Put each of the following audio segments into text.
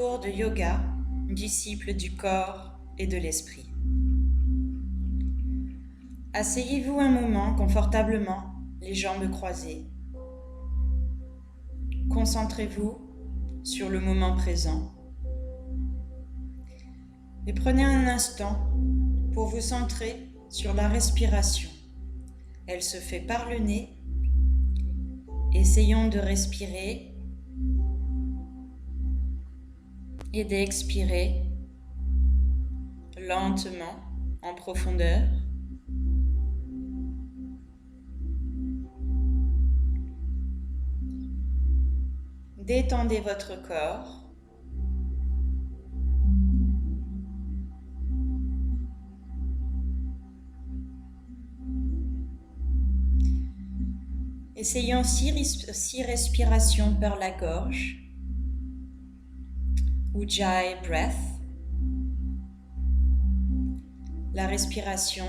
Cours de yoga, disciple du corps et de l'esprit. Asseyez-vous un moment confortablement, les jambes croisées. Concentrez-vous sur le moment présent. Et prenez un instant pour vous centrer sur la respiration. Elle se fait par le nez. Essayons de respirer et d'expirer lentement, en profondeur. Détendez votre corps. Essayons 6 respirations par la gorge. Ujjayi breath. La respiration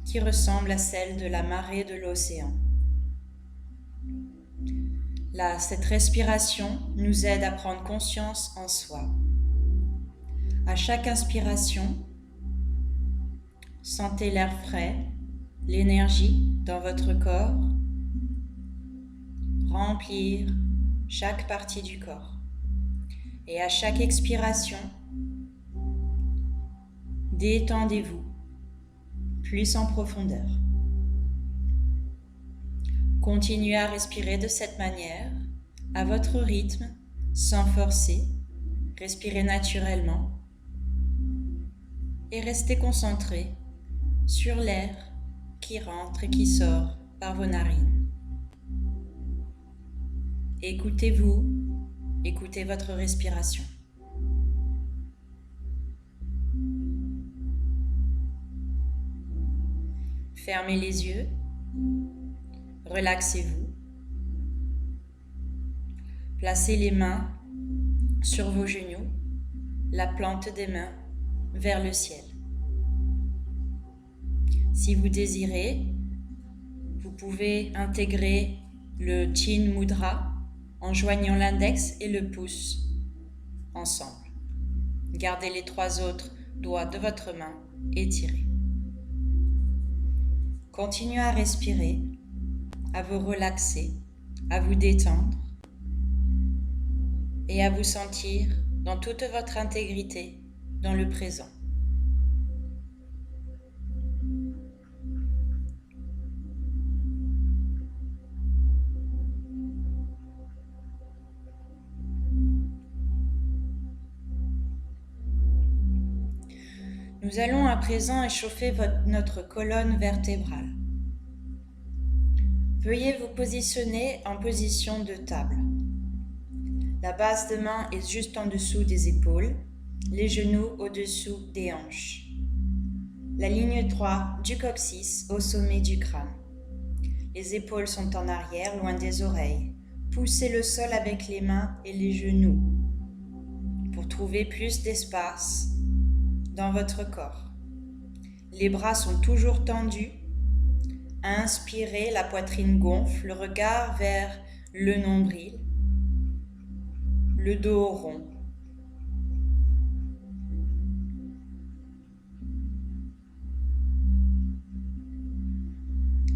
qui ressemble à celle de la marée de l'océan. Cette respiration nous aide à prendre conscience en soi. À chaque inspiration, sentez l'air frais, l'énergie dans votre corps remplir chaque partie du corps. Et à chaque expiration, détendez-vous plus en profondeur. Continuez à respirer de cette manière, à votre rythme, sans forcer. Respirez naturellement et restez concentré sur l'air qui rentre et qui sort par vos narines. Écoutez-vous, écoutez votre respiration. Fermez les yeux, relaxez-vous. Placez les mains sur vos genoux, la plante des mains vers le ciel. Si vous désirez, vous pouvez intégrer le Chin Mudra en joignant l'index et le pouce ensemble. Gardez les 3 autres doigts de votre main étirés. Continuez à respirer, à vous relaxer, à vous détendre et à vous sentir dans toute votre intégrité dans le présent. Nous allons à présent échauffer notre colonne vertébrale. Veuillez vous positionner en position de table. La base de main est juste en dessous des épaules, les genoux au-dessous des hanches. La ligne droite du coccyx au sommet du crâne. Les épaules sont en arrière, loin des oreilles. Poussez le sol avec les mains et les genoux pour trouver plus d'espace dans votre corps. Les bras sont toujours tendus. Inspirez, la poitrine gonfle, le regard vers le nombril, le dos rond.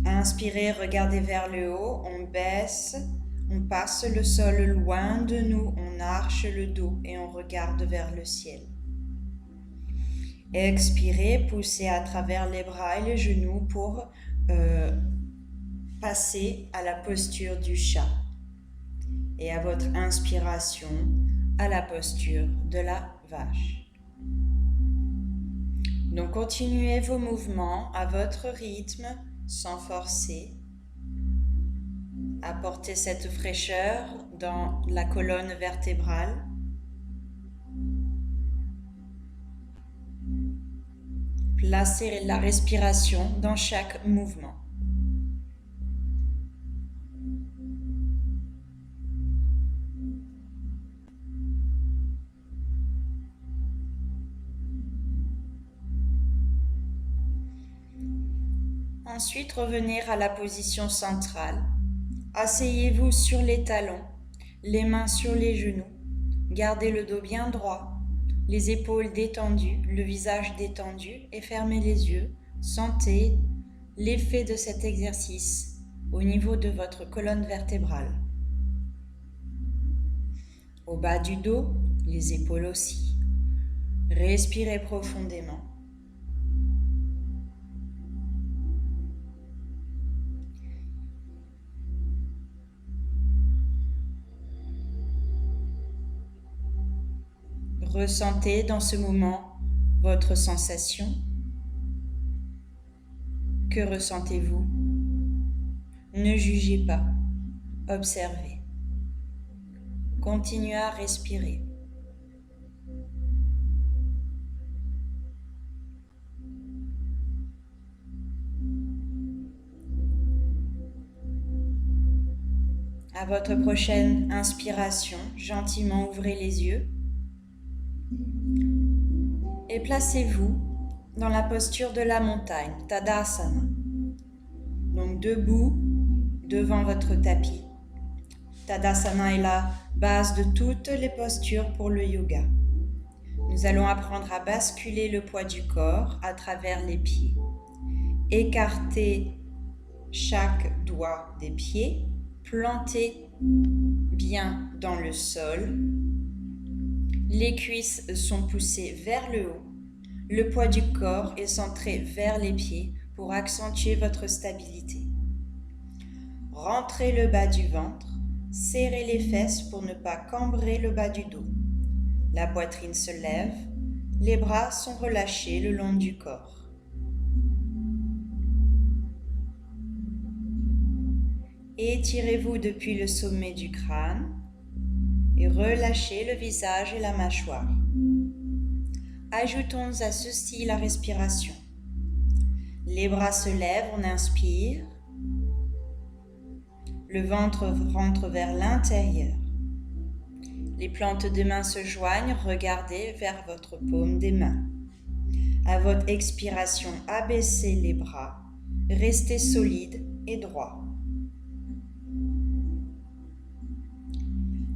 Inspirez, regardez vers le haut, on baisse, on passe le sol loin de nous, on arche le dos et on regarde vers le ciel. Expirez, poussez à travers les bras et les genoux pour passer à la posture du chat. Et à votre inspiration, à la posture de la vache. Donc continuez vos mouvements à votre rythme, sans forcer. Apportez cette fraîcheur dans la colonne vertébrale. Placez la respiration dans chaque mouvement. Ensuite, revenez à la position centrale. Asseyez-vous sur les talons, les mains sur les genoux. Gardez le dos bien droit, les épaules détendues, le visage détendu et fermez les yeux. Sentez l'effet de cet exercice au niveau de votre colonne vertébrale. Au bas du dos, les épaules aussi. Respirez profondément. Ressentez dans ce moment votre sensation. Que ressentez-vous? Ne jugez pas, observez. Continuez à respirer. À votre prochaine inspiration, gentiment ouvrez les yeux et placez-vous dans la posture de la montagne, Tadasana. Donc debout devant votre tapis. Tadasana est la base de toutes les postures pour le yoga. Nous allons apprendre à basculer le poids du corps à travers les pieds. Écartez chaque doigt des pieds, plantez bien dans le sol. Les cuisses sont poussées vers le haut. Le poids du corps est centré vers les pieds pour accentuer votre stabilité. Rentrez le bas du ventre, serrez les fesses pour ne pas cambrer le bas du dos. La poitrine se lève, les bras sont relâchés le long du corps. Étirez-vous depuis le sommet du crâne et relâchez le visage et la mâchoire. Ajoutons à ceci la respiration. Les bras se lèvent, on inspire. Le ventre rentre vers l'intérieur. Les plantes des mains se joignent, regardez vers votre paume des mains. À votre expiration, abaissez les bras, restez solide et droit.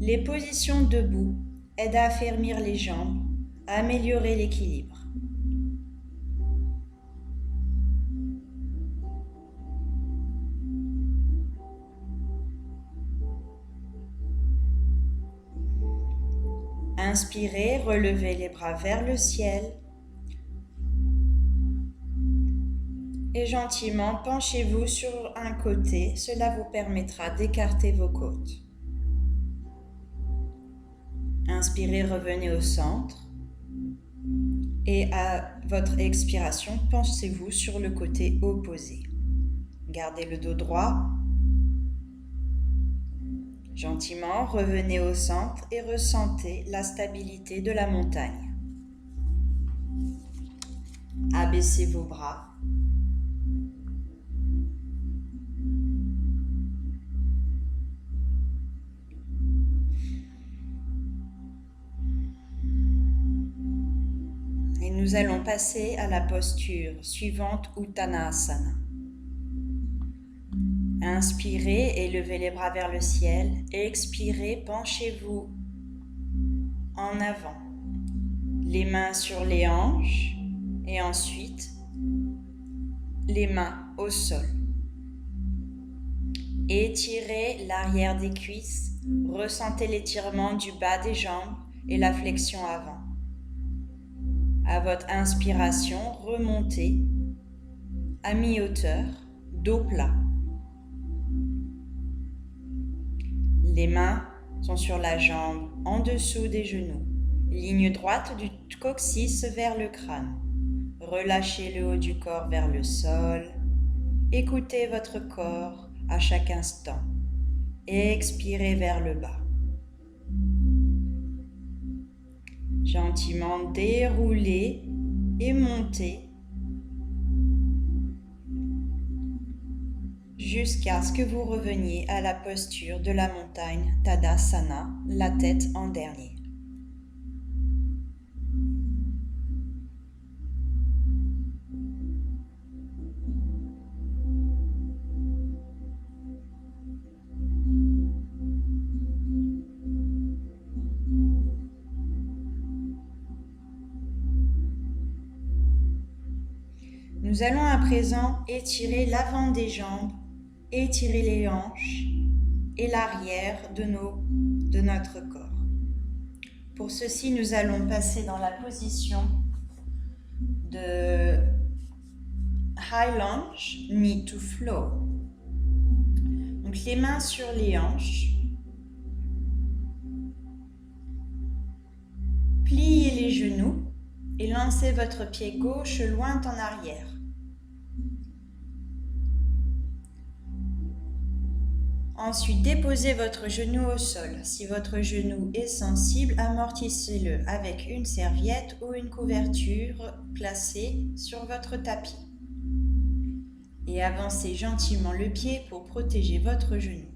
Les positions debout aident à affermir les jambes, à améliorer l'équilibre. Inspirez, relevez les bras vers le ciel et gentiment penchez-vous sur un côté, cela vous permettra d'écarter vos côtes. Inspirez, revenez au centre et à votre expiration, penchez-vous sur le côté opposé. Gardez le dos droit. Gentiment, revenez au centre et ressentez la stabilité de la montagne. Abaissez vos bras. Et nous allons passer à la posture suivante, Uttanasana. Inspirez, élevez les bras vers le ciel. Expirez, penchez-vous en avant. Les mains sur les hanches et ensuite les mains au sol. Étirez l'arrière des cuisses. Ressentez l'étirement du bas des jambes et la flexion avant. À votre inspiration, remontez à mi-hauteur, dos plat. Les mains sont sur la jambe en dessous des genoux. Ligne droite du coccyx vers le crâne. Relâchez le haut du corps vers le sol. Écoutez votre corps à chaque instant. Expirez vers le bas. Gentiment déroulez et montez jusqu'à ce que vous reveniez à la posture de la montagne Tadasana, la tête en dernier. Nous allons à présent étirer l'avant des jambes, étirer les hanches et l'arrière de notre corps. Pour ceci, nous allons passer dans la position de High Lunge, Knee to Floor. Donc les mains sur les hanches. Pliez les genoux et lancez votre pied gauche loin en arrière. Ensuite, déposez votre genou au sol. Si votre genou est sensible, amortissez-le avec une serviette ou une couverture placée sur votre tapis. Et avancez gentiment le pied pour protéger votre genou.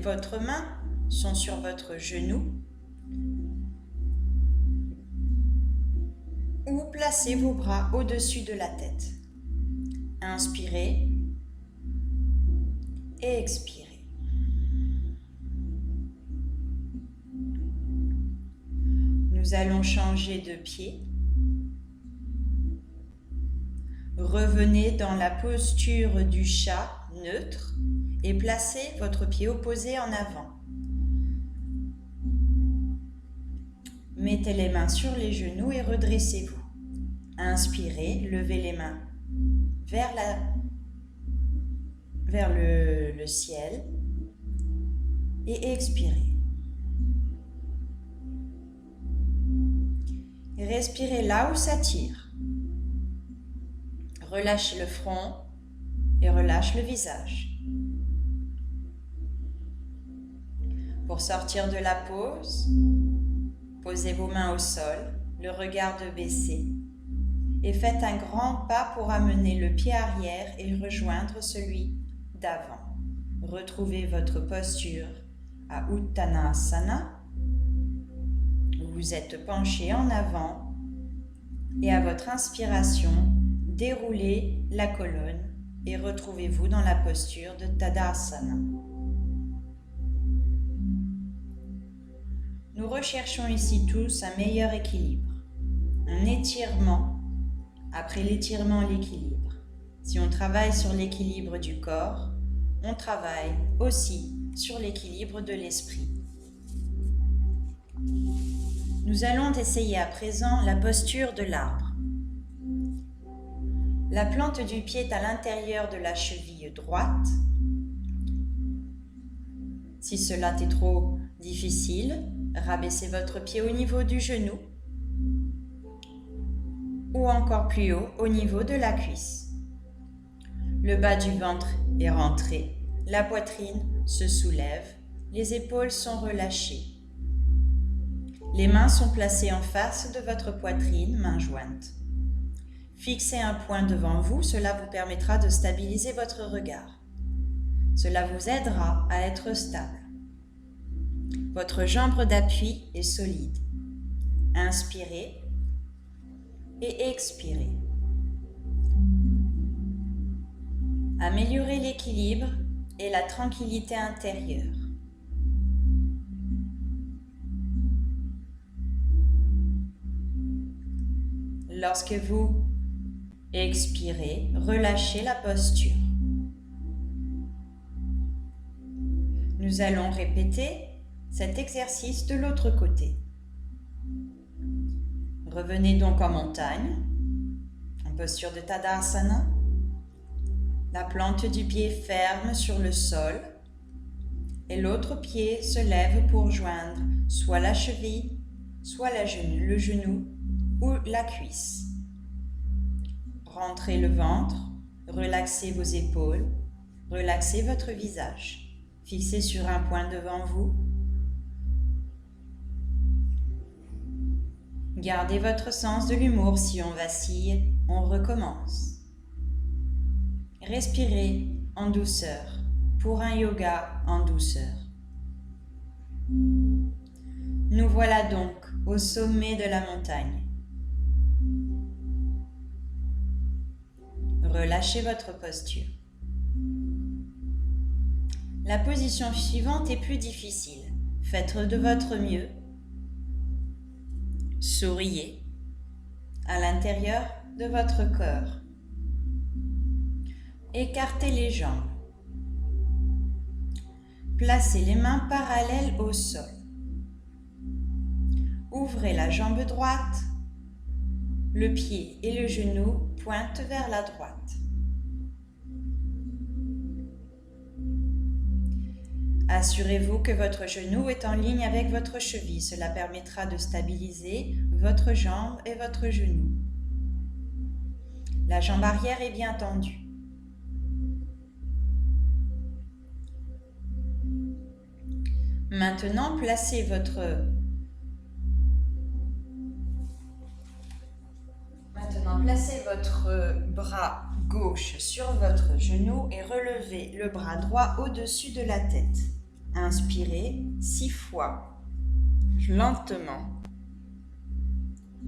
Votre main sont sur votre genou ou placez vos bras au-dessus de la tête. Inspirez et expirez. Nous allons changer de pied. Revenez dans la posture du chat neutre et placez votre pied opposé en avant. Mettez les mains sur les genoux et redressez-vous. Inspirez, levez les mains vers le ciel et expirez. Et respirez là où ça tire. Relâchez le front et relâche le visage. Pour sortir de la pause, posez vos mains au sol, le regard baissé, et faites un grand pas pour amener le pied arrière et rejoindre celui d'avant. Retrouvez votre posture à Uttanasana. Vous êtes penché en avant et à votre inspiration, déroulez la colonne et retrouvez-vous dans la posture de Tadasana. Nous recherchons ici tous un meilleur équilibre, un étirement. Après l'étirement, l'équilibre. Si on travaille sur l'équilibre du corps, on travaille aussi sur l'équilibre de l'esprit. Nous allons essayer à présent la posture de l'arbre. La plante du pied est à l'intérieur de la cheville droite. Si cela est trop difficile, rabaissez votre pied au niveau du genou ou encore plus haut au niveau de la cuisse. Le bas du ventre est rentré, la poitrine se soulève, les épaules sont relâchées. Les mains sont placées en face de votre poitrine, mains jointes. Fixez un point devant vous, cela vous permettra de stabiliser votre regard. Cela vous aidera à être stable. Votre jambe d'appui est solide. Inspirez et expirez. Améliorez l'équilibre et la tranquillité intérieure. Lorsque vous expirez, relâchez la posture. Nous allons répéter cet exercice de l'autre côté. Revenez donc en montagne, en posture de Tadasana. La plante du pied ferme sur le sol et l'autre pied se lève pour joindre soit la cheville, soit le genou ou la cuisse. Rentrez le ventre, relaxez vos épaules, relaxez votre visage. Fixez sur un point devant vous. Gardez votre sens de l'humour. Si on vacille, on recommence. Respirez en douceur pour un yoga en douceur. Nous voilà donc au sommet de la montagne. Relâchez votre posture. La position suivante est plus difficile. Faites de votre mieux. Souriez. À l'intérieur, de votre corps. Écartez les jambes. Placez les mains parallèles au sol. Ouvrez la jambe droite. Le pied et le genou pointent vers la droite. Assurez-vous que votre genou est en ligne avec votre cheville. Cela permettra de stabiliser votre jambe et votre genou. La jambe arrière est bien tendue. Maintenant, placez votre bras gauche sur votre genou et relevez le bras droit au-dessus de la tête. Inspirez 6 fois, lentement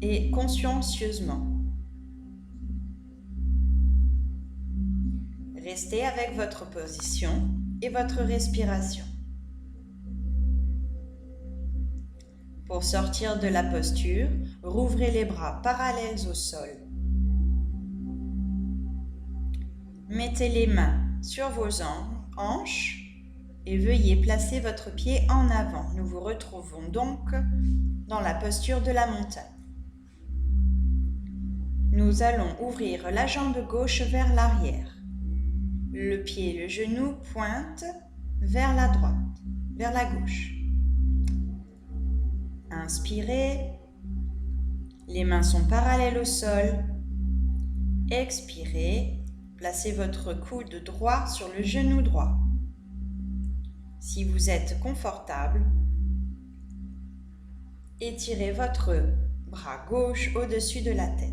et consciencieusement. Restez avec votre position et votre respiration. Pour sortir de la posture, rouvrez les bras parallèles au sol. Mettez les mains sur vos hanches et veuillez placer votre pied en avant. Nous vous retrouvons donc dans la posture de la montagne. Nous allons ouvrir la jambe gauche vers l'arrière. Le pied et le genou pointent vers la droite, vers la gauche. Inspirez, les mains sont parallèles au sol. Expirez, placez votre coude droit sur le genou droit. Si vous êtes confortable, étirez votre bras gauche au-dessus de la tête.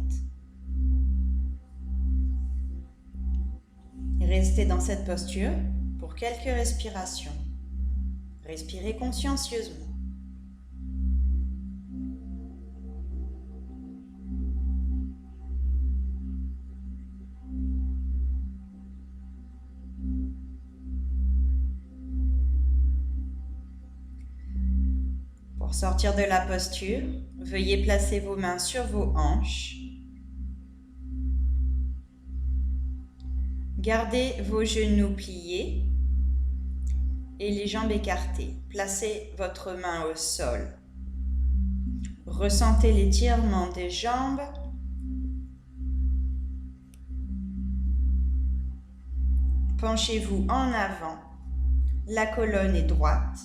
Restez dans cette posture pour quelques respirations. Respirez consciencieusement. Pour sortir de la posture, veuillez placer vos mains sur vos hanches. Gardez vos genoux pliés et les jambes écartées. Placez votre main au sol. Ressentez l'étirement des jambes. Penchez-vous en avant. La colonne est droite.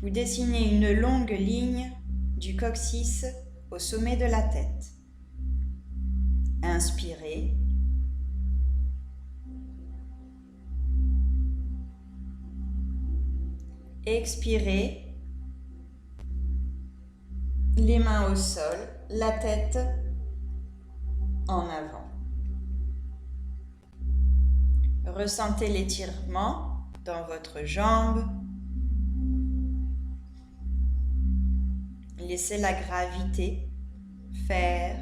Vous dessinez une longue ligne du coccyx au sommet de la tête. Inspirez. Expirez. Les mains au sol, la tête en avant. Ressentez l'étirement dans votre jambe. Laissez la gravité faire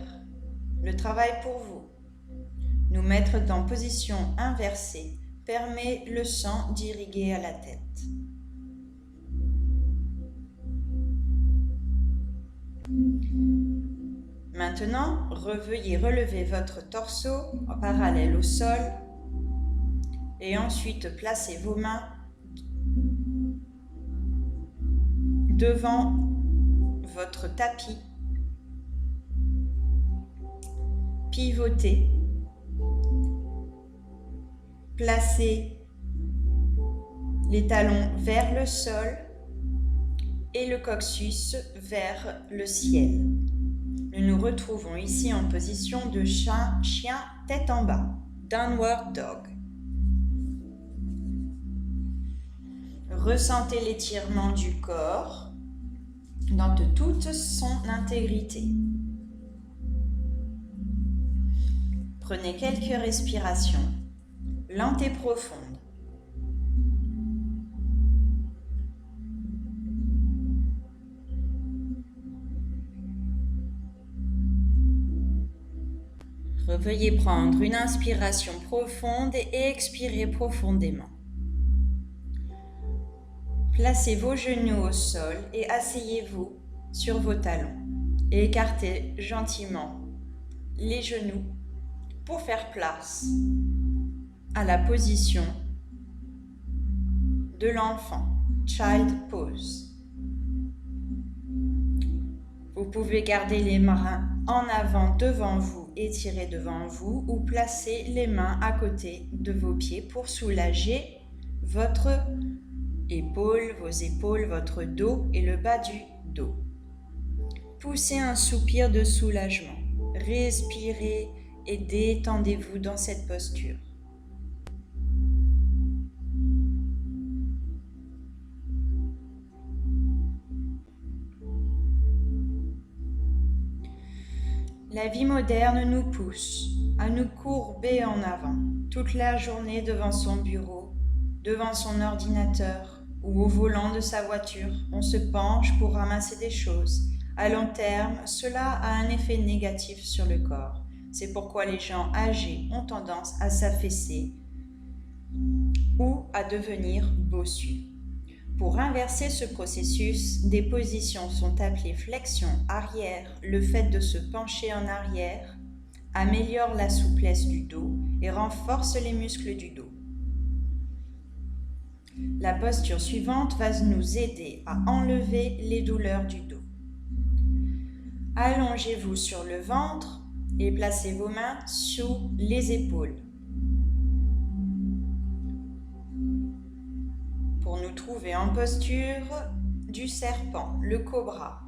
le travail pour vous. Nous mettre dans position inversée permet le sang d'irriguer à la tête. Maintenant, veuillez relever votre torse en parallèle au sol et ensuite placez vos mains devant votre tapis. Pivotez. Placez les talons vers le sol et le coccyx vers le ciel. Nous nous retrouvons ici en position de chien tête en bas, Downward Dog. Ressentez l'étirement du corps dans toute son intégrité. Prenez quelques respirations, lentes et profondes. Veuillez prendre une inspiration profonde et expirer profondément. Placez vos genoux au sol et asseyez-vous sur vos talons. Et écartez gentiment les genoux pour faire place à la position de l'enfant, Child Pose. Vous pouvez garder les mains en avant devant vous, étirer devant vous ou placer les mains à côté de vos pieds pour soulager votre épaule, vos épaules, votre dos et le bas du dos. Poussez un soupir de soulagement. Respirez et détendez-vous dans cette posture. La vie moderne nous pousse à nous courber en avant toute la journée devant son bureau, devant son ordinateur ou au volant de sa voiture. On se penche pour ramasser des choses. À long terme, cela a un effet négatif sur le corps. C'est pourquoi les gens âgés ont tendance à s'affaisser ou à devenir bossus. Pour inverser ce processus, des positions sont appelées flexion arrière. Le fait de se pencher en arrière améliore la souplesse du dos et renforce les muscles du dos. La posture suivante va nous aider à enlever les douleurs du dos. Allongez-vous sur le ventre et placez vos mains sous les épaules. Pour nous trouver en posture du serpent, le cobra.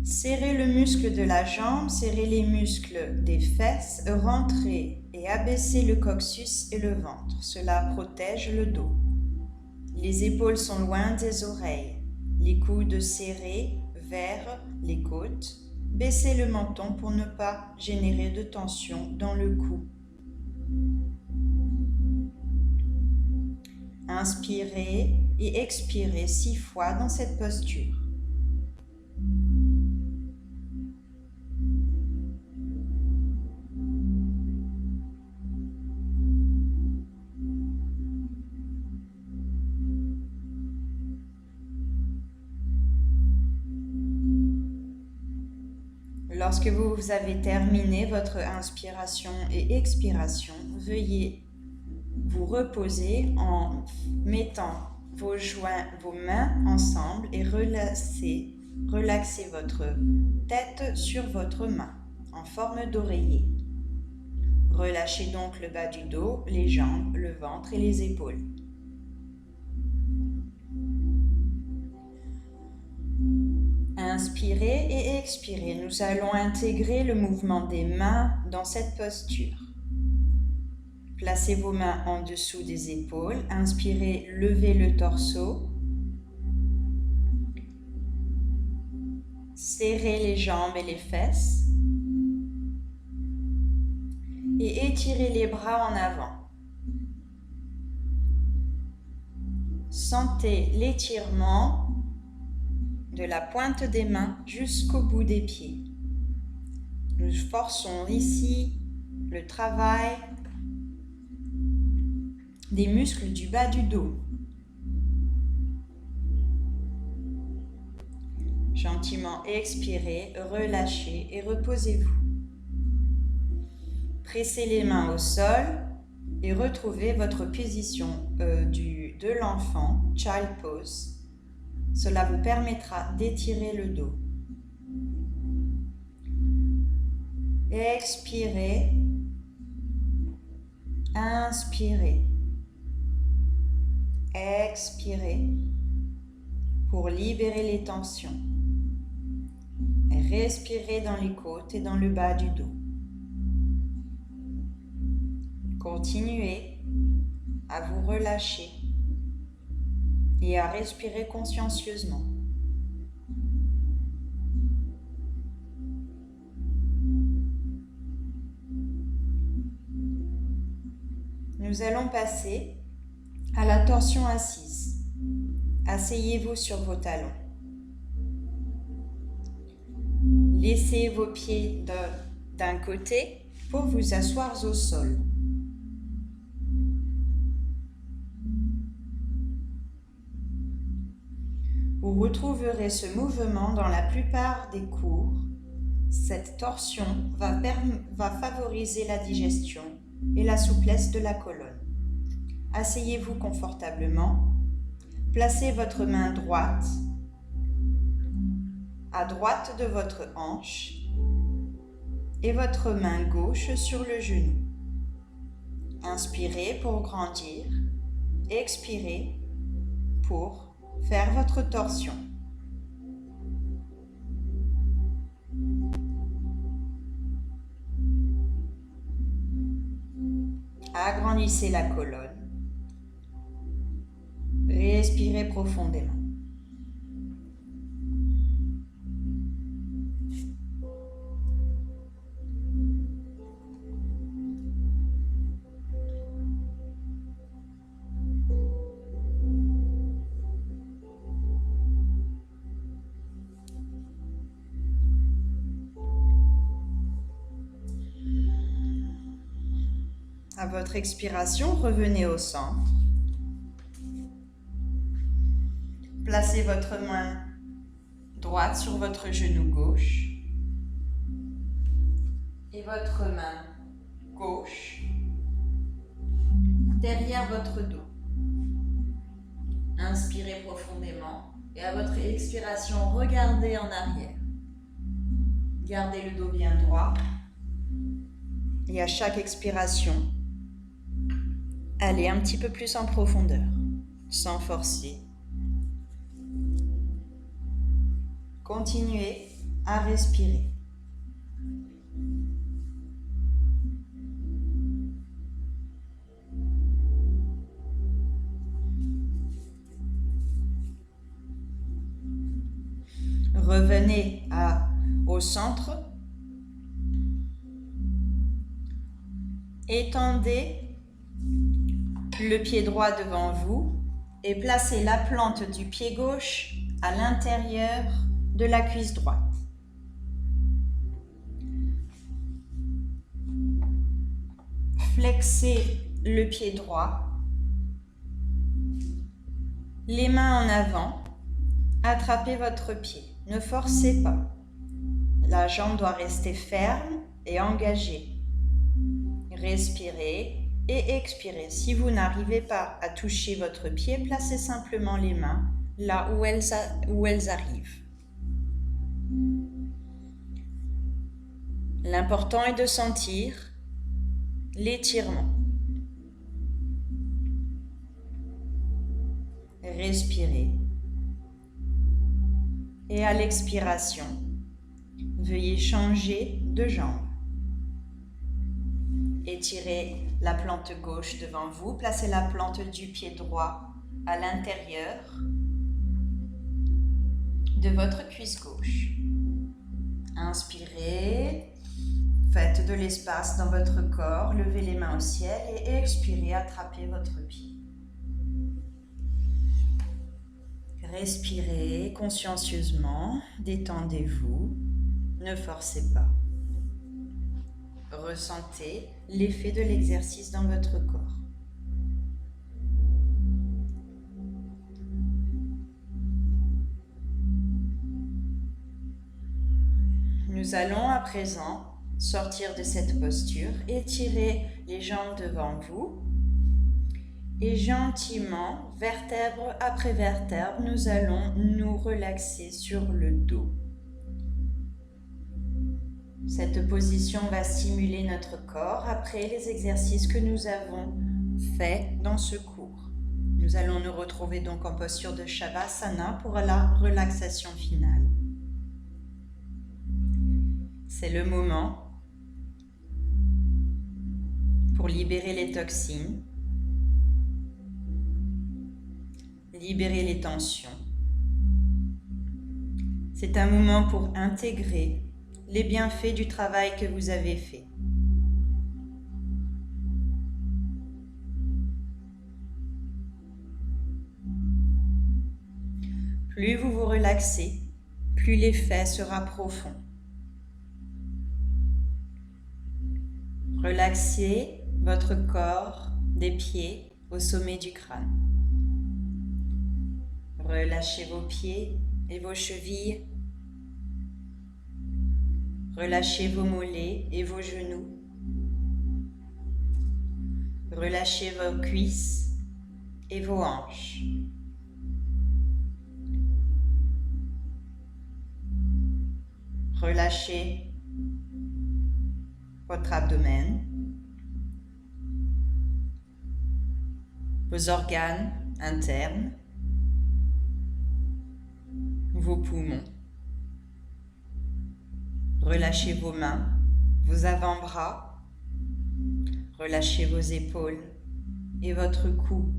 Serrez le muscle de la jambe, serrez les muscles des fesses, rentrez et abaissez le coccyx et le ventre. Cela protège le dos. Les épaules sont loin des oreilles. Les coudes serrés vers les côtes. Baissez le menton pour ne pas générer de tension dans le cou. Inspirez et expirez 6 fois dans cette posture. Lorsque vous avez terminé votre inspiration et expiration, veuillez vous reposer en mettant vos mains ensemble et relaxez votre tête sur votre main en forme d'oreiller. Relâchez donc le bas du dos, les jambes, le ventre et les épaules. Inspirez et expirez. Nous allons intégrer le mouvement des mains dans cette posture. Placez vos mains en dessous des épaules. Inspirez, levez le torse. Serrez les jambes et les fesses. Et étirez les bras en avant. Sentez l'étirement de la pointe des mains jusqu'au bout des pieds. Nous forçons ici le travail des muscles du bas du dos. Gentiment expirez, relâchez et reposez-vous. Pressez les mains au sol et retrouvez votre position de l'enfant, Child Pose. Cela vous permettra d'étirer le dos. Expirez. Inspirez. Expirez pour libérer les tensions. Respirez dans les côtes et dans le bas du dos. Continuez à vous relâcher et à respirer consciencieusement. Nous allons passer à la torsion assise. Asseyez-vous sur vos talons. Laissez vos pieds d'un côté pour vous asseoir au sol. Vous retrouverez ce mouvement dans la plupart des cours. Cette torsion va favoriser la digestion et la souplesse de la colonne. Asseyez-vous confortablement. Placez votre main droite à droite de votre hanche et votre main gauche sur le genou. Inspirez pour grandir, expirez pour faire votre torsion. Agrandissez la colonne. Respirez profondément. À votre expiration, revenez au centre. Placez votre main droite sur votre genou gauche et votre main gauche derrière votre dos. Inspirez profondément et à votre expiration, regardez en arrière. Gardez le dos bien droit et à chaque expiration, allez un petit peu plus en profondeur, sans forcer. Continuez à respirer. Revenez au centre. Étendez le pied droit devant vous et placez la plante du pied gauche à l'intérieur de la cuisse droite. Flexez le pied droit, les mains en avant, attrapez votre pied, ne forcez pas. La jambe doit rester ferme et engagée. Respirez et expirez. Si vous n'arrivez pas à toucher votre pied, placez simplement les mains là où elles arrivent. L'important est de sentir l'étirement. Respirez. Et à l'expiration, veuillez changer de jambe. Étirez la plante gauche devant vous, placez la plante du pied droit à l'intérieur de votre cuisse gauche. Inspirez, faites de l'espace dans votre corps, levez les mains au ciel et expirez, attrapez votre pied. Respirez consciencieusement, détendez-vous, ne forcez pas. Ressentez l'effet de l'exercice dans votre corps. Nous allons à présent sortir de cette posture, étirer les jambes devant vous et gentiment, vertèbre après vertèbre, nous allons nous relaxer sur le dos. Cette position va stimuler notre corps après les exercices que nous avons faits dans ce cours. Nous allons nous retrouver donc en posture de Shavasana pour la relaxation finale. C'est le moment pour libérer les toxines, libérer les tensions. C'est un moment pour intégrer les bienfaits du travail que vous avez fait. Plus vous vous relaxez, plus l'effet sera profond. Relaxez votre corps des pieds au sommet du crâne. Relâchez vos pieds et vos chevilles. Relâchez vos mollets et vos genoux. Relâchez vos cuisses et vos hanches. Relâchez votre abdomen, vos organes internes, vos poumons. Relâchez vos mains, vos avant-bras. Relâchez vos épaules et votre cou.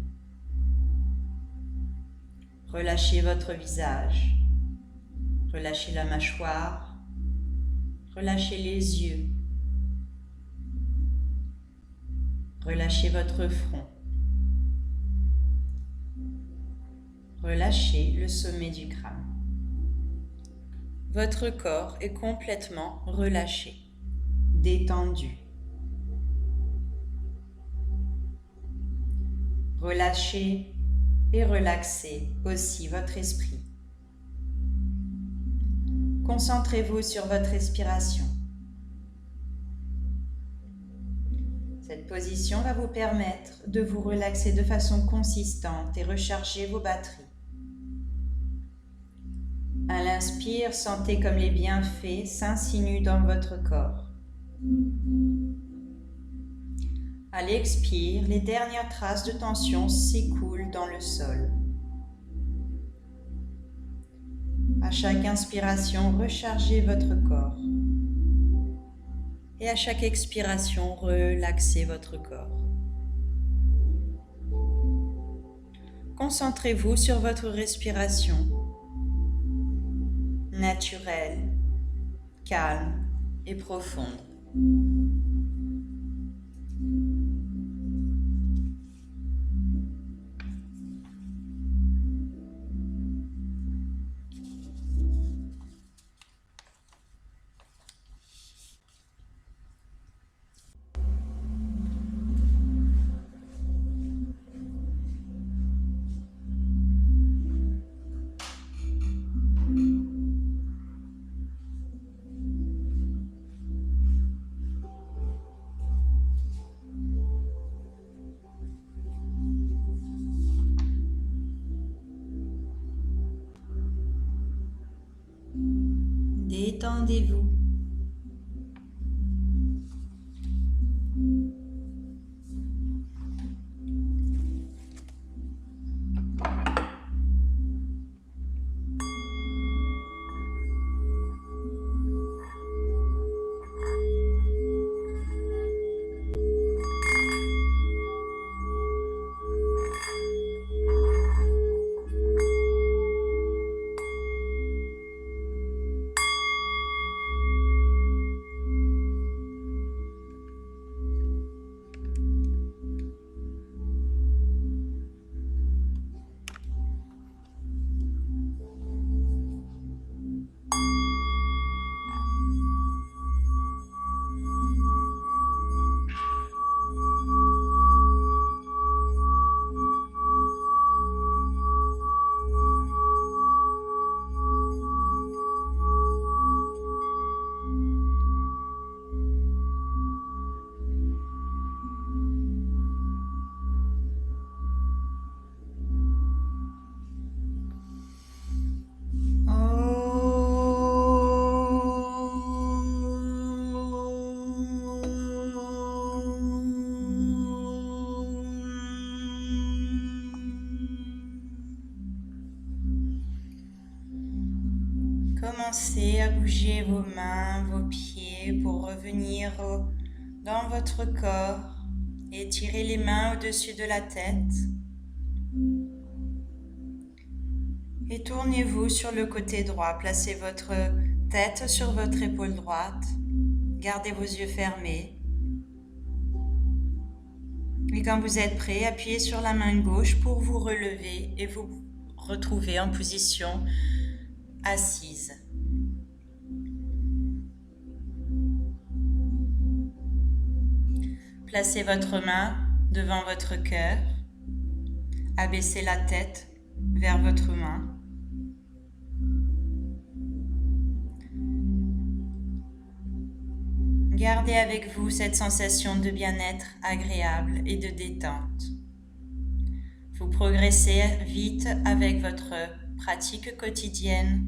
Relâchez votre visage. Relâchez la mâchoire. Relâchez les yeux. Relâchez votre front. Relâchez le sommet du crâne. Votre corps est complètement relâché, détendu. Relâchez et relaxez aussi votre esprit. Concentrez-vous sur votre respiration. Cette position va vous permettre de vous relaxer de façon consistante et recharger vos batteries. À l'inspire, sentez comme les bienfaits s'insinuent dans votre corps. À l'expire, les dernières traces de tension s'écoulent dans le sol. À chaque inspiration, rechargez votre corps. Et à chaque expiration, relaxez votre corps. Concentrez-vous sur votre respiration. Naturelle, calme et profonde. Détendez-vous. Commencez à bouger vos mains, vos pieds pour revenir dans votre corps. Étirez les mains au-dessus de la tête. Et tournez-vous sur le côté droit. Placez votre tête sur votre épaule droite. Gardez vos yeux fermés. Et quand vous êtes prêt, appuyez sur la main gauche pour vous relever et vous retrouver en position assise. Placez votre main devant votre cœur, abaissez la tête vers votre main. Gardez avec vous cette sensation de bien-être agréable et de détente. Vous progressez vite avec votre pratique quotidienne,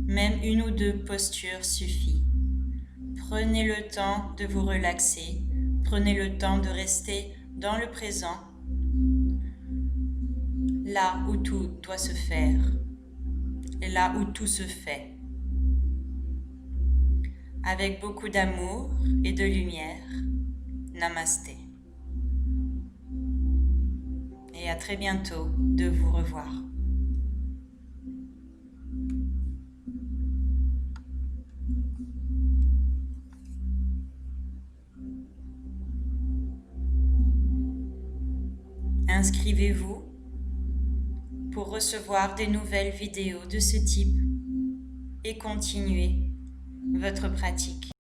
même une ou deux postures suffit. Prenez le temps de vous relaxer, prenez le temps de rester dans le présent, là où tout doit se faire, et là où tout se fait. Avec beaucoup d'amour et de lumière, Namasté. Et à très bientôt de vous revoir. Inscrivez-vous pour recevoir des nouvelles vidéos de ce type et continuer votre pratique.